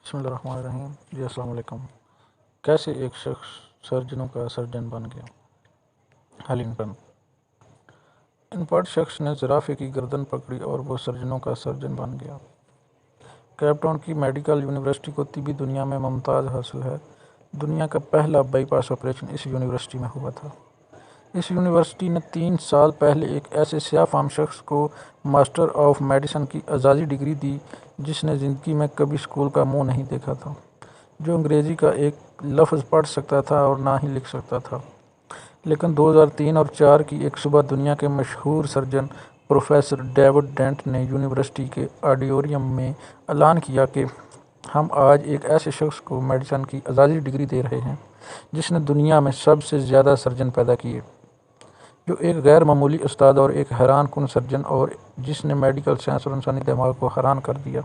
بسم اللہ الرحمن الرحیم جی السلام علیکم۔ کیسے ایک شخص سرجنوں کا سرجن بن گیا؟ ہلنگٹن۔ ان پڑھ شخص نے زرافے کی گردن پکڑی اور وہ سرجنوں کا سرجن بن گیا۔ کیپ ٹاؤن کی میڈیکل یونیورسٹی کو طبی دنیا میں ممتاز حاصل ہے۔ دنیا کا پہلا بائی پاس آپریشن اس یونیورسٹی میں ہوا تھا۔ اس یونیورسٹی نے 3 سال پہلے ایک ایسے سیاہ فام شخص کو ماسٹر آف میڈیسن کی اعزازی ڈگری دی جس نے زندگی میں کبھی اسکول کا منہ نہیں دیکھا تھا، جو انگریزی کا ایک لفظ پڑھ سکتا تھا اور نہ ہی لکھ سکتا تھا۔ لیکن 2003 اور 4 کی ایک صبح دنیا کے مشہور سرجن پروفیسر ڈیوڈ ڈینٹ نے یونیورسٹی کے آڈیٹوریم میں اعلان کیا کہ ہم آج ایک ایسے شخص کو میڈیسن کی اعزازی ڈگری دے رہے ہیں جس نے دنیا میں سب سے زیادہ سرجن پیدا کیے، جو ایک غیر معمولی استاد اور ایک حیران کن سرجن اور جس نے میڈیکل سائنس اور انسانی دماغ کو حیران کر دیا۔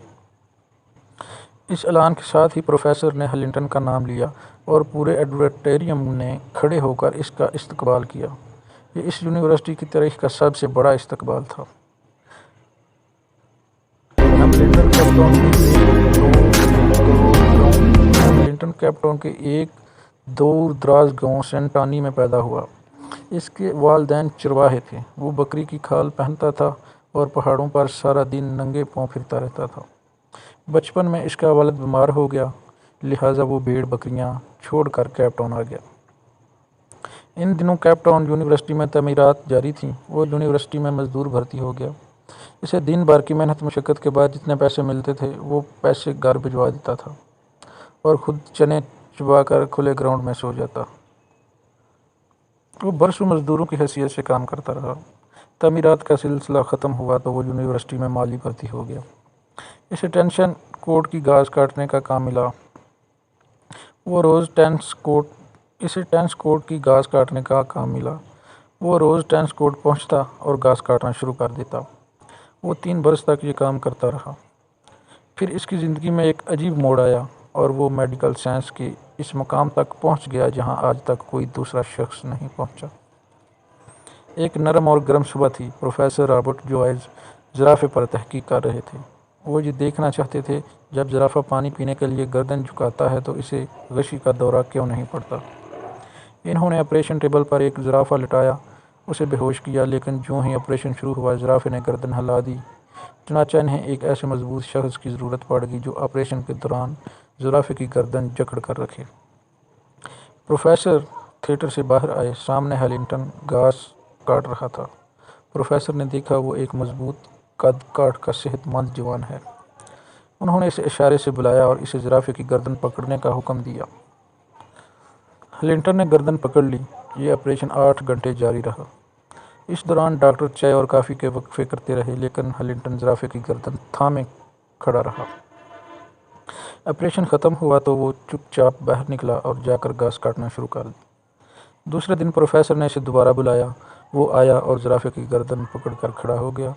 اس اعلان کے ساتھ ہی پروفیسر نے ہلنگٹن کا نام لیا اور پورے آڈیٹوریم نے کھڑے ہو کر اس کا استقبال کیا۔ یہ اس یونیورسٹی کی تاریخ کا سب سے بڑا استقبال تھا۔ ہلنگٹن کیپ ٹاؤن کے ایک دور دراز گاؤں سینٹ آنی میں پیدا ہوا۔ اس کے والدین چرواہے تھے۔ وہ بکری کی کھال پہنتا تھا اور پہاڑوں پر سارا دن ننگے پاؤں پھرتا رہتا تھا۔ بچپن میں اس کا والد بیمار ہو گیا، لہٰذا وہ بھیڑ بکریاں چھوڑ کر کیپ ٹاؤن آ گیا۔ ان دنوں کیپ ٹاؤن یونیورسٹی میں تعمیرات جاری تھیں۔ وہ یونیورسٹی میں مزدور بھرتی ہو گیا۔ اسے دن بھر کی محنت مشقت کے بعد جتنے پیسے ملتے تھے وہ پیسے گھر بھجوا دیتا تھا اور خود چنے چبا کر کھلے گراؤنڈ میں سو جاتا۔ وہ برسوں مزدوروں کی حیثیت سے کام کرتا رہا۔ تعمیرات کا سلسلہ ختم ہوا تو وہ یونیورسٹی میں مالی بھرتی ہو گیا۔ اسے ٹینس کورٹ کی گھاس کاٹنے کا کام ملا۔ وہ روز ٹینس کورٹ پہنچتا اور گھاس کاٹنا شروع کر دیتا۔ وہ 3 برس تک یہ کام کرتا رہا۔ پھر اس کی زندگی میں ایک عجیب موڑ آیا اور وہ میڈیکل سائنس کے اس مقام تک پہنچ گیا جہاں آج تک کوئی دوسرا شخص نہیں پہنچا۔ ایک نرم اور گرم صبح تھی۔ پروفیسر رابرٹ جوائز زرافے پر تحقیق کر رہے تھے۔ وہ یہ دیکھنا چاہتے تھے جب زرافہ پانی پینے کے لیے گردن جھکاتا ہے تو اسے غشی کا دورہ کیوں نہیں پڑتا۔ انہوں نے آپریشن ٹیبل پر ایک زرافہ لٹایا، اسے بے ہوش کیا، لیکن جوں ہی آپریشن شروع ہوا زرافے نے گردن ہلا دی۔ چنانچہ انہیں ایک ایسے مضبوط شخص کی ضرورت پڑ گئی جو آپریشن کے دوران زرافے کی گردن جکڑ کر رکھے۔ پروفیسر تھیٹر سے باہر آئے۔ سامنے ہلنگٹن گھاس کاٹ رہا تھا۔ پروفیسر نے دیکھا وہ ایک مضبوط قد کاٹ کا صحت مند جوان ہے۔ انہوں نے اسے اشارے سے بلایا اور اسے زرافے کی گردن پکڑنے کا حکم دیا۔ ہلنگٹن نے گردن پکڑ لی۔ یہ آپریشن 8 گھنٹے جاری رہا۔ اس دوران ڈاکٹر چائے اور کافی کے وقفے کرتے رہے، لیکن ہلنگٹن زرافے کی گردن تھامے کھڑا رہا۔ آپریشن ختم ہوا تو وہ چپ چاپ باہر نکلا اور جا کر گھاس کاٹنا شروع کر دی۔ دوسرے دن پروفیسر نے اسے دوبارہ بلایا۔ وہ آیا اور زرافے کی گردن پکڑ کر کھڑا ہو گیا۔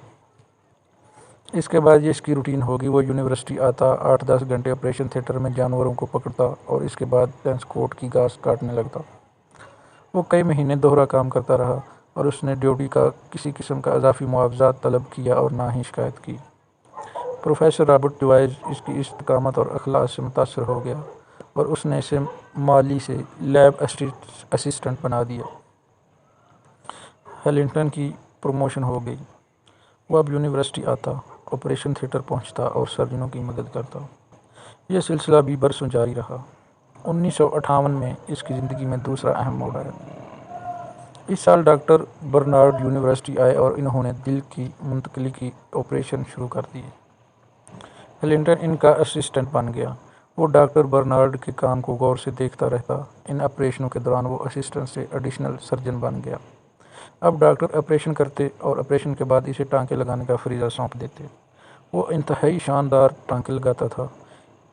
اس کے بعد یہ اس کی روٹین ہو گئی۔ وہ یونیورسٹی آتا، 8-10 گھنٹے آپریشن تھیٹر میں جانوروں کو پکڑتا اور اس کے بعد ٹینس کورٹ کی گھاس کاٹنے لگتا۔ وہ کئی مہینے دوہرا کام کرتا رہا اور اس نے ڈیوٹی کا کسی قسم کا اضافی معاوضہ طلب کیا اور نہ ہی شکایت کی۔ پروفیسر رابرٹ جوائز اس کی استقامت اور اخلاص سے متاثر ہو گیا اور اس نے اسے مالی سے لیب اسسٹنٹ بنا دیا۔ ہلنگٹن کی پروموشن ہو گئی۔ وہ اب یونیورسٹی آتا، آپریشن تھیٹر پہنچتا اور سرجنوں کی مدد کرتا۔ یہ سلسلہ بھی برسوں جاری رہا۔ 1958 میں اس کی زندگی میں دوسرا اہم موڑ آیا۔ اس سال ڈاکٹر برنارڈ یونیورسٹی آئے اور انہوں نے دل کی منتقلی کی آپریشن شروع کر دیے۔ ہلنگٹن ان کا اسسٹنٹ بن گیا۔ وہ ڈاکٹر برنارڈ کے کام کو غور سے دیکھتا رہتا۔ ان آپریشنوں کے دوران وہ اسسٹنٹ سے ایڈیشنل سرجن بن گیا۔ اب ڈاکٹر آپریشن کرتے اور آپریشن کے بعد اسے ٹانکے لگانے کا فریضہ سونپ دیتے۔ وہ انتہائی شاندار ٹانکے لگاتا تھا۔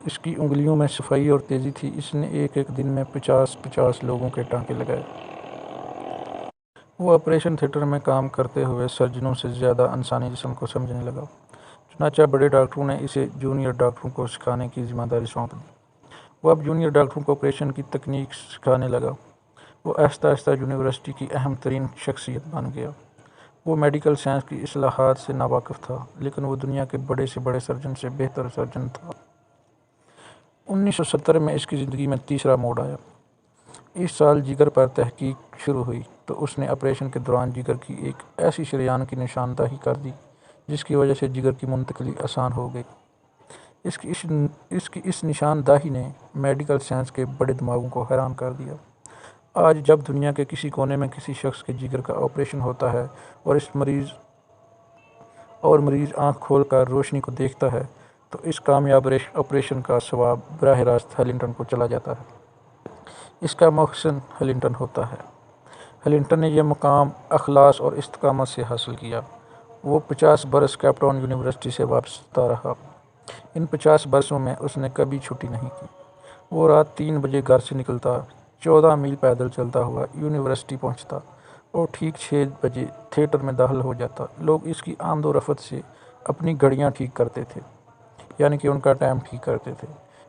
اس کی انگلیوں میں صفائی اور تیزی تھی۔ اس نے ایک دن میں 50 لوگوں کے ٹانکے لگائے۔ وہ آپریشن تھیٹر میں کام کرتے ہوئے سرجنوں سے زیادہ انسانی جسم کو سمجھنے لگا۔ چنانچہ بڑے ڈاکٹروں نے اسے جونیئر ڈاکٹروں کو سکھانے کی ذمہ داری سونپ دی۔ وہ اب جونیئر ڈاکٹروں کو آپریشن کی تکنیک سکھانے لگا۔ وہ آہستہ آہستہ یونیورسٹی کی اہم ترین شخصیت بن گیا۔ وہ میڈیکل سائنس کی اصطلاحات سے ناواقف تھا، لیکن وہ دنیا کے بڑے سے بڑے سرجن سے بہتر سرجن تھا۔ 1970 میں اس کی زندگی میں تیسرا موڑ آیا۔ اس سال جگر پر تحقیق شروع ہوئی تو اس نے آپریشن کے دوران جگر کی ایک ایسی شریان کی نشاندہی کر دی جس کی وجہ سے جگر کی منتقلی آسان ہو گئی۔ اس کی اس نشاندہی نے میڈیکل سائنس کے بڑے دماغوں کو حیران کر دیا۔ آج جب دنیا کے کسی کونے میں کسی شخص کے جگر کا آپریشن ہوتا ہے اور مریض آنکھ کھول کر روشنی کو دیکھتا ہے تو اس کامیاب آپریشن کا ثواب براہ راست ہیلنگٹن کو چلا جاتا ہے۔ اس کا محسن ہیلنگٹن ہوتا ہے۔ ہیلنگٹن نے یہ مقام اخلاص اور استقامت سے حاصل کیا۔ وہ 50 برس کیپ ٹاؤن یونیورسٹی سے وابستہ رہا۔ ان 50 برسوں میں اس نے کبھی چھٹی نہیں کی۔ وہ رات 3 بجے گھر سے نکلتا، 14 میل پیدل چلتا ہوا یونیورسٹی پہنچتا اور ٹھیک 6 بجے تھیٹر میں داخل ہو جاتا۔ لوگ اس کی آمد و رفت سے اپنی گھڑیاں ٹھیک کرتے تھے، یعنی کہ ان کا ٹائم ٹھیک کرتے تھے۔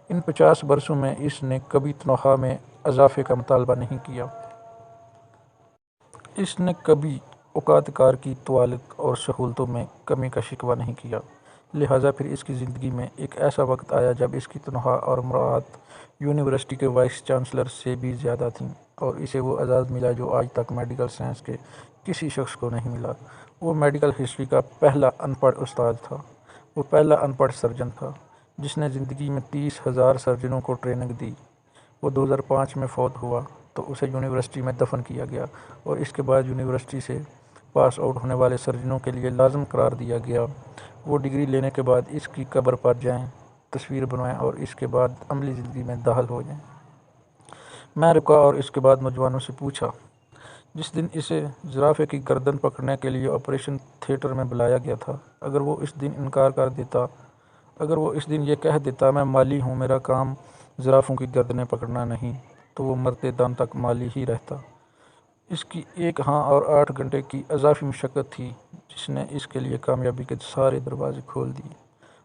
ان 50 برسوں میں اس نے کبھی تنخواہ میں اضافے کا مطالبہ نہیں کیا۔ اس نے کبھی اوقات کار کی طوالت اور سہولتوں میں کمی کا شکوہ نہیں کیا۔ لہٰذا پھر اس کی زندگی میں ایک ایسا وقت آیا جب اس کی تنخواہ اور مراعات یونیورسٹی کے وائس چانسلر سے بھی زیادہ تھیں اور اسے وہ اعزاز ملا جو آج تک میڈیکل سائنس کے کسی شخص کو نہیں ملا۔ وہ میڈیکل ہسٹری کا پہلا ان پڑھ استاد تھا۔ وہ پہلا ان پڑھ سرجن تھا جس نے زندگی میں 30,000 سرجنوں کو ٹریننگ دی۔ وہ 2005 میں فوت ہوا تو اسے یونیورسٹی میں دفن کیا گیا اور اس کے بعد یونیورسٹی سے پاس آؤٹ ہونے والے سرجنوں کے لیے لازم قرار دیا گیا وہ ڈگری لینے کے بعد اس کی قبر پر جائیں، تصویر بنوائیں اور اس کے بعد عملی زندگی میں داخل ہو جائیں۔ میں رکا اور اس کے بعد نوجوانوں سے پوچھا، جس دن اسے زرافے کی گردن پکڑنے کے لیے آپریشن تھیٹر میں بلایا گیا تھا، اگر وہ اس دن انکار کر دیتا، اگر وہ اس دن یہ کہہ دیتا میں مالی ہوں، میرا کام زرافوں کی گردنیں پکڑنا نہیں، تو وہ مرتے دم تک مالی ہی رہتا۔ اس کی ایک ہاں اور 8 گھنٹے کی اضافی مشقت تھی جس نے اس کے لیے کامیابی کے سارے دروازے کھول دیے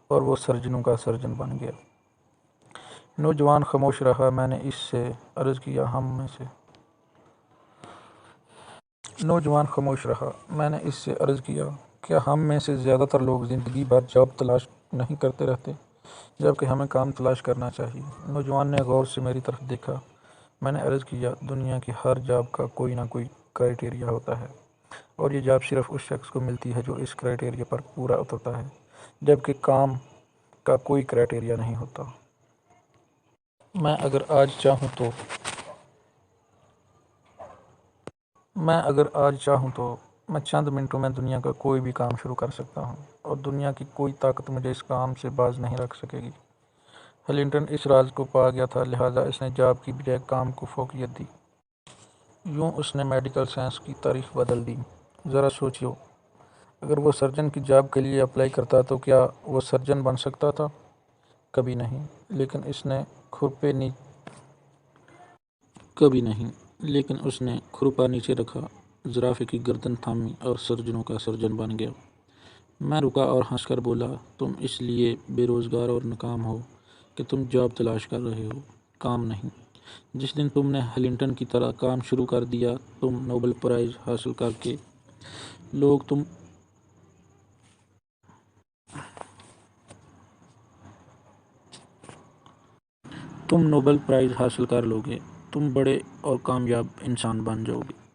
اور وہ سرجنوں کا سرجن بن گیا۔ نوجوان خاموش رہا۔ میں نے اس سے عرض کیا، کیا ہم میں سے زیادہ تر لوگ زندگی بھر جاب تلاش نہیں کرتے رہتے جبکہ ہمیں کام تلاش کرنا چاہیے؟ نوجوان نے غور سے میری طرف دیکھا۔ میں نے عرض کیا، دنیا کی ہر جاب کا کوئی نہ کوئی کرائیٹیریا ہوتا ہے اور یہ جاب صرف اس شخص کو ملتی ہے جو اس کرائیٹیریا پر پورا اترتا ہے، جبکہ کام کا کوئی کرائیٹیریا نہیں ہوتا۔ میں اگر آج چاہوں تو میں چند منٹوں میں دنیا کا کوئی بھی کام شروع کر سکتا ہوں اور دنیا کی کوئی طاقت مجھے اس کام سے باز نہیں رکھ سکے گی۔ ہیلنگٹن اس راز کو پا گیا تھا، لہٰذا اس نے جاب کی بجائے کام کو فوقیت دی۔ یوں اس نے میڈیکل سائنس کی تاریخ بدل دی۔ ذرا سوچو، اگر وہ سرجن کی جاب کے لیے اپلائی کرتا تو کیا وہ سرجن بن سکتا تھا؟ کبھی نہیں، لیکن اس نے کھرپا نیچے رکھا، زرافے کی گردن تھامی اور سرجنوں کا سرجن بن گیا۔ میں رکا اور ہنس کر بولا، تم اس لیے بے روزگار اور ناکام ہو کہ تم جاب تلاش کر رہے ہو، کام نہیں۔ جس دن تم نے ہیلنگٹن کی طرح کام شروع کر دیا، تم نوبل پرائز حاصل کر لو گے، تم بڑے اور کامیاب انسان بن جاؤ گے۔